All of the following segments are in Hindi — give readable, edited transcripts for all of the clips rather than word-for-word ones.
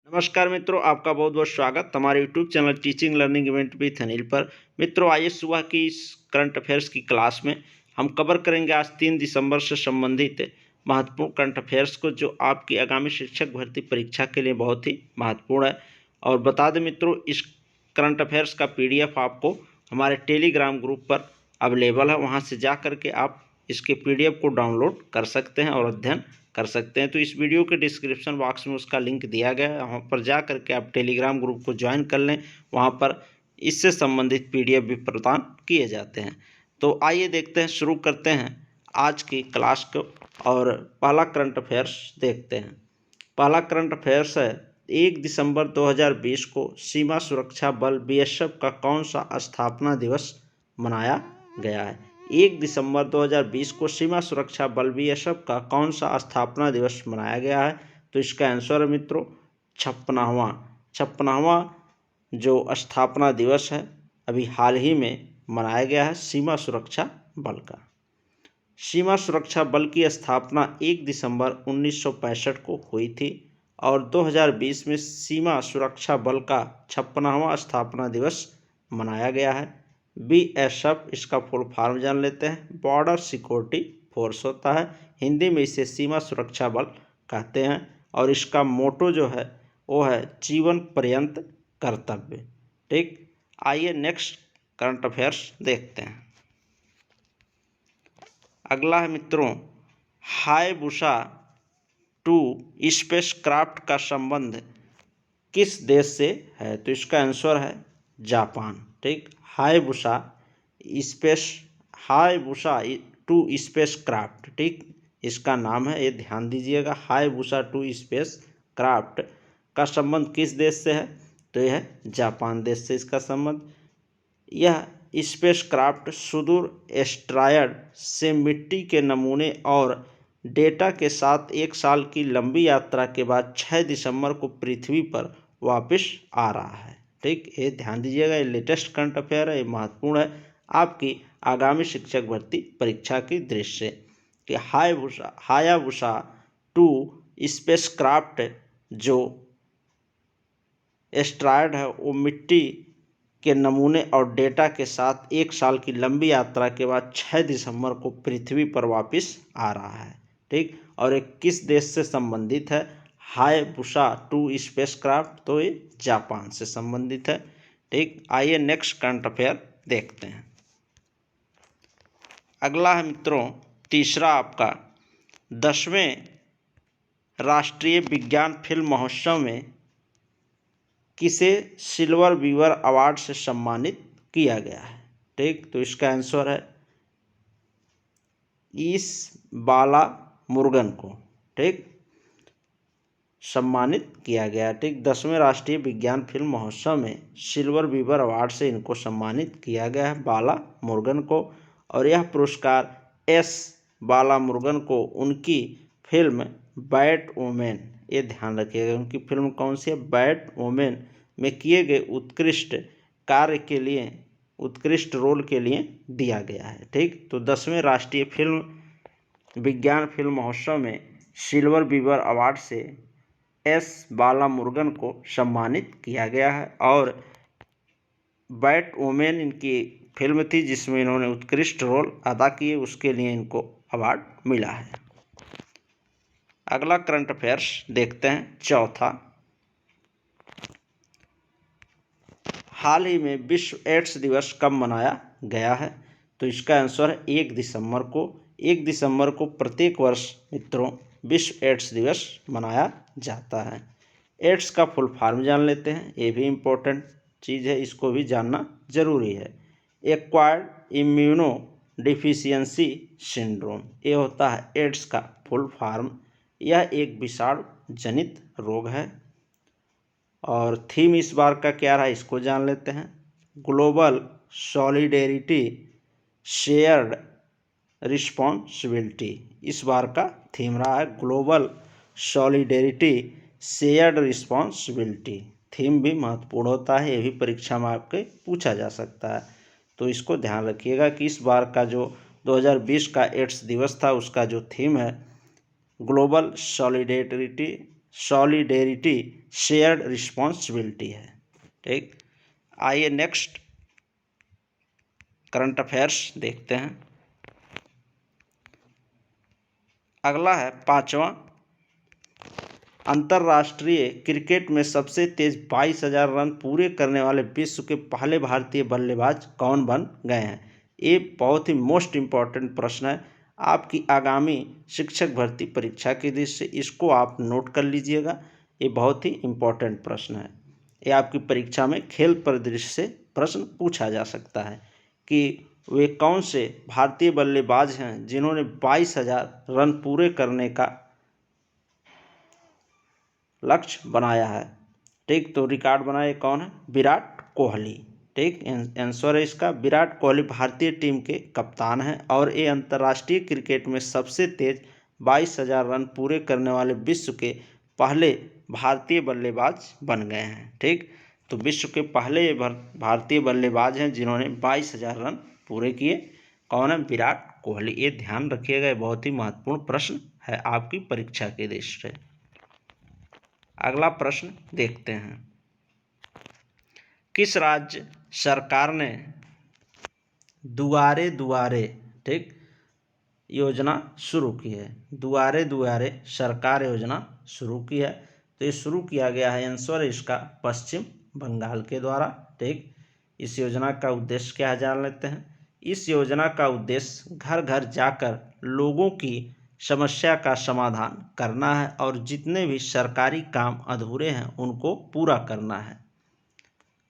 नमस्कार मित्रों, आपका बहुत बहुत स्वागत हमारे YouTube channel teaching learning event with Anil पर। मित्रों, आइए सुबह की इस करंट अफेयर्स की क्लास में हम कवर करेंगे आज 3 दिसंबर से संबंधित महत्वपूर्ण करंट अफेयर्स को, जो आपकी आगामी शिक्षक भर्ती परीक्षा के लिए बहुत ही महत्वपूर्ण है। और बता दें मित्रों, इस करंट अफेयर्स का PDF आपको हमारे टेलीग्राम ग्रुप पर अवेलेबल है। वहाँ से जा करके आप इसके PDF को डाउनलोड कर सकते हैं और अध्ययन कर सकते हैं। तो इस वीडियो के डिस्क्रिप्शन बॉक्स में उसका लिंक दिया गया है, वहाँ पर जा करके आप टेलीग्राम ग्रुप को ज्वाइन कर लें। वहाँ पर इससे संबंधित PDF भी प्रदान किए जाते हैं। तो आइए देखते हैं, शुरू करते हैं आज की क्लास को और पहला करंट अफेयर्स देखते हैं। पहला करंट अफेयर्स है 1 दिसंबर 2020 को सीमा सुरक्षा बल BSF का कौन सा स्थापना दिवस मनाया गया है। 1 दिसंबर 2020 को सीमा सुरक्षा बल BSF का कौन सा स्थापना दिवस मनाया गया है। तो इसका आंसर है मित्रों 56वां जो स्थापना दिवस है अभी हाल ही में मनाया गया है सीमा सुरक्षा बल का। सीमा सुरक्षा बल की स्थापना 1 दिसंबर 1965 को हुई थी और 2020 में सीमा सुरक्षा बल का 56वां स्थापना दिवस मनाया गया है। BSF इसका फुल फॉर्म जान लेते हैं, बॉर्डर सिक्योरिटी फोर्स होता है। हिंदी में इसे सीमा सुरक्षा बल कहते हैं और इसका मोटो जो है वो है जीवन पर्यंत कर्तव्य। ठीक, आइए नेक्स्ट करंट अफेयर्स देखते हैं। अगला है मित्रों, हायाबुसा 2 स्पेस क्राफ्ट का संबंध किस देश से है। तो इसका आंसर है जापान। ठीक, हायाबुसा 2 स्पेस क्राफ्ट, ठीक इसका नाम है, ये ध्यान दीजिएगा। हायाबुसा 2 स्पेस क्राफ्ट का संबंध किस देश से है। तो यह है जापान देश से इसका संबंध। यह स्पेस क्राफ्ट सुदूर एस्ट्रायड से मिट्टी के नमूने और डेटा के साथ 1 साल की लंबी यात्रा के बाद 6 दिसंबर को पृथ्वी पर वापस आ रहा है। ठीक, ये ध्यान दीजिएगा, ये लेटेस्ट करंट अफेयर है, ये महत्वपूर्ण है आपकी आगामी शिक्षक भर्ती परीक्षा की दृष्टि से कि हायाबुसा 2 स्पेस क्राफ्ट जो एस्ट्रायड है वो मिट्टी के नमूने और डेटा के साथ 1 साल की लंबी यात्रा के बाद 6 दिसंबर को पृथ्वी पर वापस आ रहा है। ठीक, और ये किस देश से संबंधित है। हायाबुसा 2 स्पेस क्राफ्ट, तो ये जापान से संबंधित है। ठीक, आइए नेक्स्ट करंट अफेयर देखते हैं। अगला है मित्रों तीसरा आपका 10वें राष्ट्रीय विज्ञान फिल्म महोत्सव में किसे सिल्वर बीवर अवार्ड से सम्मानित किया गया है। ठीक, तो इसका आंसर है इस बाला मुरुगन को, ठीक सम्मानित किया गया। ठीक, 10वें राष्ट्रीय विज्ञान फिल्म महोत्सव में सिल्वर बीवर अवार्ड से इनको सम्मानित किया गया है, बाला मुरुगन को। और यह पुरस्कार एस बाला मुरुगन को उनकी फिल्म बैट वुमेन, ये ध्यान रखिएगा, उनकी फिल्म कौन सी है, बैट वुमेन में किए गए उत्कृष्ट कार्य के लिए, उत्कृष्ट रोल के लिए दिया गया है। ठीक, तो 10वें राष्ट्रीय विज्ञान फिल्म महोत्सव में सिल्वर बीवर अवार्ड से एस बाला मुरुगन को सम्मानित किया गया है और बैट वुमेन इनकी फिल्म थी जिसमें इन्होंने उत्कृष्ट रोल अदा किए, उसके लिए इनको अवार्ड मिला है। अगला करंट अफेयर्स देखते हैं चौथा। हाल ही में विश्व एड्स दिवस कब मनाया गया है। तो इसका आंसर है 1 दिसंबर को। 1 दिसंबर को प्रत्येक वर्ष मित्रों विश्व एड्स दिवस मनाया जाता है। एड्स का फुल फॉर्म जान लेते हैं, ये भी इम्पोर्टेंट चीज़ है, इसको भी जानना जरूरी है। एक्वायर्ड इम्यूनो डिफिशियंसी सिंड्रोम, ये होता है एड्स का फुल फॉर्म। यह एक विषाणु जनित रोग है और थीम इस बार का क्या रहा इसको जान लेते हैं। ग्लोबल सॉलिडेरिटी शेयर्ड रिस्पॉन्सिबिलिटी, इस बार का थीम रहा है global solidarity shared responsibility. Theme भी महत्वपूर्ण होता है, ये भी परीक्षा में आपके पूछा जा सकता है, तो इसको ध्यान रखिएगा कि इस बार का जो 2020 का एड्स दिवस था उसका जो थीम है global solidarity solidarity shared responsibility है। ठीक, आइए नेक्स्ट करंट अफेयर्स देखते हैं। अगला है 5वां, अंतर्राष्ट्रीय क्रिकेट में सबसे तेज 22,000 रन पूरे करने वाले विश्व के पहले भारतीय बल्लेबाज कौन बन गए हैं। ये बहुत ही मोस्ट इम्पॉर्टेंट प्रश्न है आपकी आगामी शिक्षक भर्ती परीक्षा की दृष्टि से, इसको आप नोट कर लीजिएगा। ये बहुत ही इम्पॉर्टेंट प्रश्न है। ये आपकी परीक्षा में खेल परिदृश्य से प्रश्न पूछा जा सकता है कि वे कौन से भारतीय बल्लेबाज हैं जिन्होंने 22,000 रन पूरे करने का लक्ष्य बनाया है। ठीक, तो रिकॉर्ड बनाए कौन है? विराट कोहली। ठीक, आंसर है इसका विराट कोहली भारतीय टीम के कप्तान हैं और ये अंतर्राष्ट्रीय क्रिकेट में सबसे तेज 22,000 रन पूरे करने वाले विश्व के पहले भारतीय बल्लेबाज बन गए हैं। ठीक, तो विश्व के पहले भारतीय बल्लेबाज हैं जिन्होंने 22,000 रन पूरे किए। कौन है? विराट कोहली। ये ध्यान रखिएगा, बहुत ही महत्वपूर्ण प्रश्न है आपकी परीक्षा के दृष्टि से। अगला प्रश्न देखते हैं, किस राज्य सरकार ने दुआरे दुआरे ठीक योजना शुरू की है? दुआरे दुआरे सरकार योजना शुरू की है, तो ये शुरू किया गया है आंसर इसका पश्चिम बंगाल के द्वारा। ठीक, इस योजना का उद्देश्य क्या है जान लेते हैं। इस योजना का उद्देश्य घर घर जाकर लोगों की समस्या का समाधान करना है और जितने भी सरकारी काम अधूरे हैं उनको पूरा करना है।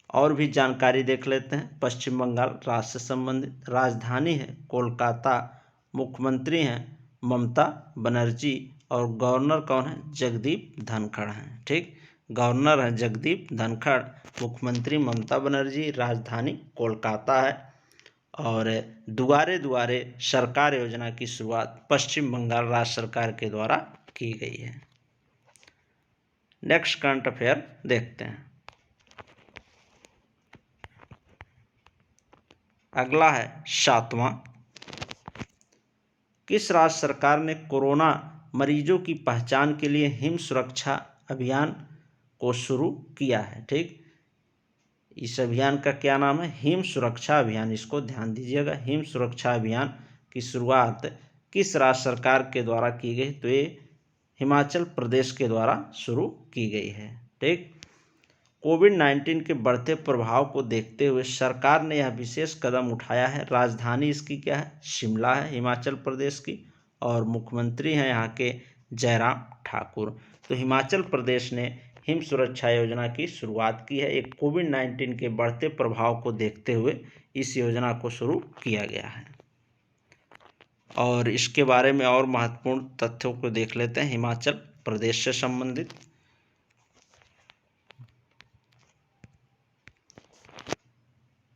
और भी जानकारी देख लेते हैं। पश्चिम बंगाल राज्य से संबंधित, राजधानी है कोलकाता, मुख्यमंत्री हैं ममता बनर्जी और गवर्नर कौन है? जगदीप धनखड़ हैं। ठीक, गवर्नर है जगदीप धनखड़, मुख्यमंत्री ममता बनर्जी, राजधानी कोलकाता है और दुआरे दुआरे सरकार योजना की शुरुआत पश्चिम बंगाल राज्य सरकार के द्वारा की गई है। नेक्स्ट करंट अफेयर देखते हैं। अगला है 7वां, किस राज्य सरकार ने कोरोना मरीजों की पहचान के लिए हिम सुरक्षा अभियान को शुरू किया है? ठीक, इस अभियान का क्या नाम है? हिम सुरक्षा अभियान। इसको ध्यान दीजिएगा, हिम सुरक्षा अभियान की शुरुआत किस राज्य सरकार के द्वारा की गई? तो ये हिमाचल प्रदेश के द्वारा शुरू की गई है। ठीक, कोविड-19 के बढ़ते प्रभाव को देखते हुए सरकार ने यह विशेष कदम उठाया है। राजधानी इसकी क्या है? शिमला है हिमाचल प्रदेश की और मुख्यमंत्री हैं यहाँ के जयराम ठाकुर। तो हिमाचल प्रदेश ने हिम सुरक्षा योजना की शुरुआत की है। एक कोविड-19 के बढ़ते प्रभाव को देखते हुए इस योजना को शुरू किया गया है। और इसके बारे में और महत्वपूर्ण तथ्यों को देख लेते हैं हिमाचल प्रदेश से संबंधित।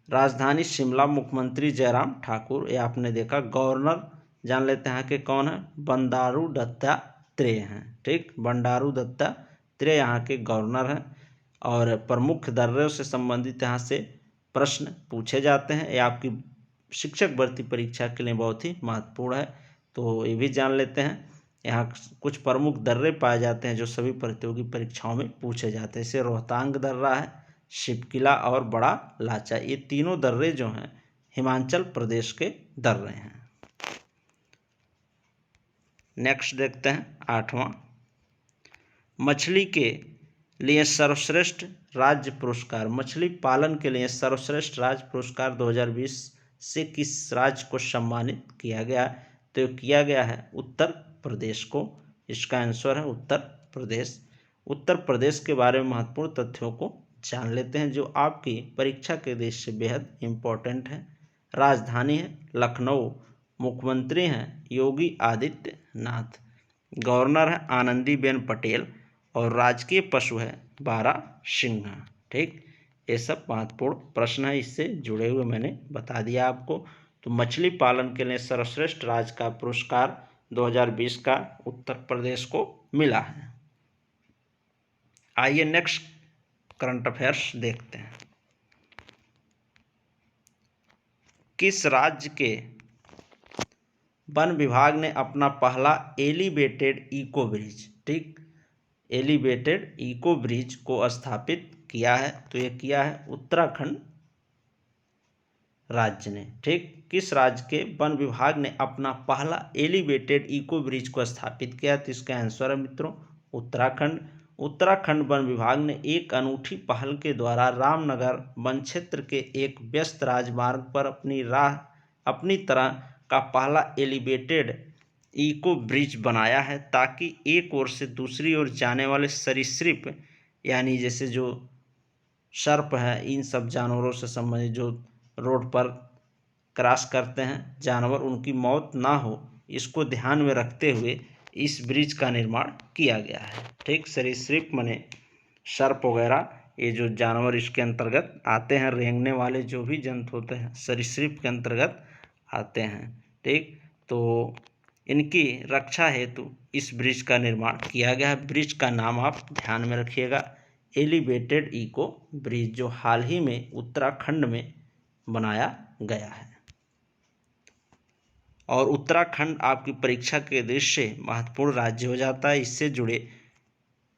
राजधानी शिमला, मुख्यमंत्री जयराम ठाकुर, ये आपने देखा। गवर्नर जान लेते हैं कि कौन है? बंडारू दत्तात्रेय हैं। ठीक, बंडारू दत्तात्रेय यहाँ के गवर्नर हैं और प्रमुख दर्रों से संबंधित यहाँ से प्रश्न पूछे जाते हैं। ये आपकी शिक्षक भर्ती परीक्षा के लिए बहुत ही महत्वपूर्ण है, तो ये भी जान लेते हैं। यहाँ कुछ प्रमुख दर्रे पाए जाते हैं जो सभी प्रतियोगी परीक्षाओं में पूछे जाते हैं। जैसे रोहतांग दर्रा है, शिवकिला और बड़ा लाचा, ये तीनों दर्रे जो हैं हिमाचल प्रदेश के दर्रे हैं। नेक्स्ट देखते हैं 8वां, मछली के लिए सर्वश्रेष्ठ राज्य पुरस्कार, मछली पालन के लिए सर्वश्रेष्ठ राज्य पुरस्कार 2020 से किस राज्य को सम्मानित किया गया? तो किया गया है उत्तर प्रदेश को। इसका आंसर है उत्तर प्रदेश। उत्तर प्रदेश के बारे में महत्वपूर्ण तथ्यों को जान लेते हैं जो आपकी परीक्षा के दृष्टि से बेहद इम्पोर्टेंट है। राजधानी है लखनऊ, मुख्यमंत्री हैं योगी आदित्यनाथ, गवर्नर है आनंदीबेन पटेल और राजकीय पशु है बारहसिंघ। ठीक, ये सब महत्वपूर्ण प्रश्न है, इससे जुड़े हुए मैंने बता दिया आपको। तो मछली पालन के लिए सर्वश्रेष्ठ राज्य का पुरस्कार 2020 का उत्तर प्रदेश को मिला है। आइए नेक्स्ट करंट अफेयर्स देखते हैं। किस राज्य के वन विभाग ने अपना पहला एलिवेटेड इको ब्रिज, ठीक, एलिवेटेड इको ब्रिज को स्थापित किया है? तो ये किया है उत्तराखंड राज्य ने। ठीक, किस राज्य के वन विभाग ने अपना पहला एलिवेटेड इको ब्रिज को स्थापित किया? तो इसका आंसर है मित्रों उत्तराखंड। उत्तराखंड वन विभाग ने एक अनूठी पहल के द्वारा रामनगर वन क्षेत्र के एक व्यस्त राजमार्ग पर अपनी तरह का पहला एलिवेटेड इको ब्रिज बनाया है, ताकि एक ओर से दूसरी ओर जाने वाले सरीसृप यानी जैसे जो सर्प है, इन सब जानवरों से संबंधित जो रोड पर क्रॉस करते हैं जानवर, उनकी मौत ना हो, इसको ध्यान में रखते हुए इस ब्रिज का निर्माण किया गया है। ठीक, सरीसृप माने सर्प वगैरह, ये जो जानवर इसके अंतर्गत आते हैं, रेंगने वाले जो भी जंतु होते हैं सरीसृप के अंतर्गत आते हैं। ठीक, तो इनकी रक्षा हेतु इस ब्रिज का निर्माण किया गया है। ब्रिज का नाम आप ध्यान में रखिएगा, एलिवेटेड इको ब्रिज, जो हाल ही में उत्तराखंड में बनाया गया है। और उत्तराखंड आपकी परीक्षा के दृष्टि से महत्वपूर्ण राज्य हो जाता है। इससे जुड़े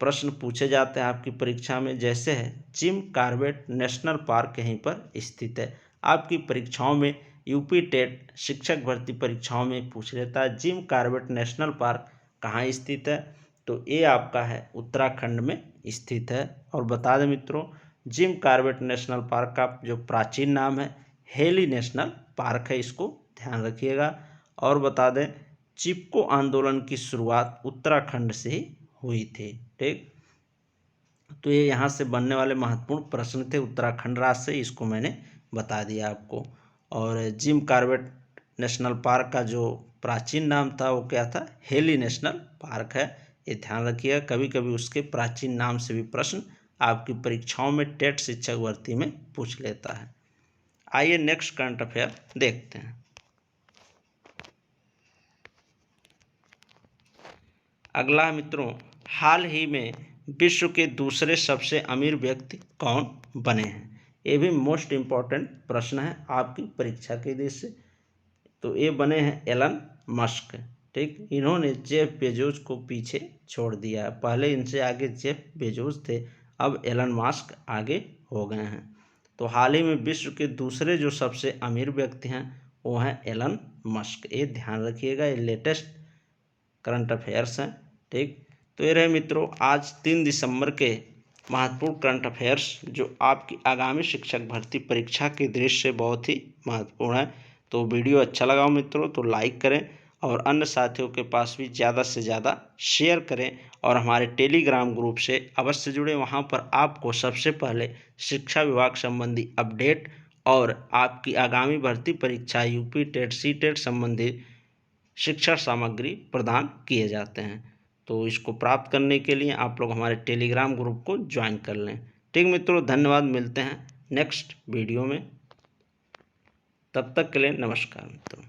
प्रश्न पूछे जाते हैं आपकी परीक्षा में, जैसे है जिम कॉर्बेट नेशनल पार्क यहीं पर स्थित है। आपकी परीक्षाओं में यूपी टेट शिक्षक भर्ती परीक्षाओं में पूछ लेता है जिम कॉर्बेट नेशनल पार्क कहाँ स्थित है? तो ये आपका है उत्तराखंड में स्थित है। और बता दें मित्रों, जिम कॉर्बेट नेशनल पार्क का जो प्राचीन नाम है हेली नेशनल पार्क है, इसको ध्यान रखिएगा। और बता दें चिपको आंदोलन की शुरुआत उत्तराखंड से ही हुई थी। ठीक, तो ये यहाँ से बनने वाले महत्वपूर्ण प्रश्न थे उत्तराखंड राज्य से, इसको मैंने बता दिया आपको। और जिम कॉर्बेट नेशनल पार्क का जो प्राचीन नाम था वो क्या था? हेली नेशनल पार्क है, ये ध्यान रखिएगा। कभी कभी उसके प्राचीन नाम से भी प्रश्न आपकी परीक्षाओं में टेट शिक्षक भर्ती में पूछ लेता है। आइए नेक्स्ट करंट अफेयर देखते हैं। अगला मित्रों, हाल ही में विश्व के दूसरे सबसे अमीर व्यक्ति कौन बने हैं? ये भी मोस्ट इम्पॉर्टेंट प्रश्न है आपकी परीक्षा के दृष्टि से। तो ये बने हैं एलन मस्क। ठीक, इन्होंने जेफ बेजोस को पीछे छोड़ दिया है। पहले इनसे आगे जेफ बेजोस थे, अब एलन मस्क आगे हो गए हैं। तो हाल ही में विश्व के दूसरे जो सबसे अमीर व्यक्ति हैं वो हैं एलन मस्क। ये ध्यान रखिएगा, ये लेटेस्ट करंट अफेयर्स हैं। ठीक, तो ये रहे मित्रों आज 3 दिसंबर के महत्वपूर्ण करंट अफेयर्स, जो आपकी आगामी शिक्षक भर्ती परीक्षा के दृष्टि से बहुत ही महत्वपूर्ण है। तो वीडियो अच्छा लगा हो मित्रों तो लाइक करें और अन्य साथियों के पास भी ज़्यादा से ज़्यादा शेयर करें। और हमारे टेलीग्राम ग्रुप से अवश्य जुड़े, वहाँ पर आपको सबसे पहले शिक्षा विभाग संबंधी अपडेट और आपकी आगामी भर्ती परीक्षा यूपी टेट सी टेट संबंधी शिक्षा सामग्री प्रदान किए जाते हैं। तो इसको प्राप्त करने के लिए आप लोग हमारे टेलीग्राम ग्रुप को ज्वाइन कर लें। ठीक मित्रों, धन्यवाद, मिलते हैं नेक्स्ट वीडियो में। तब तक के लिए नमस्कार मित्रों।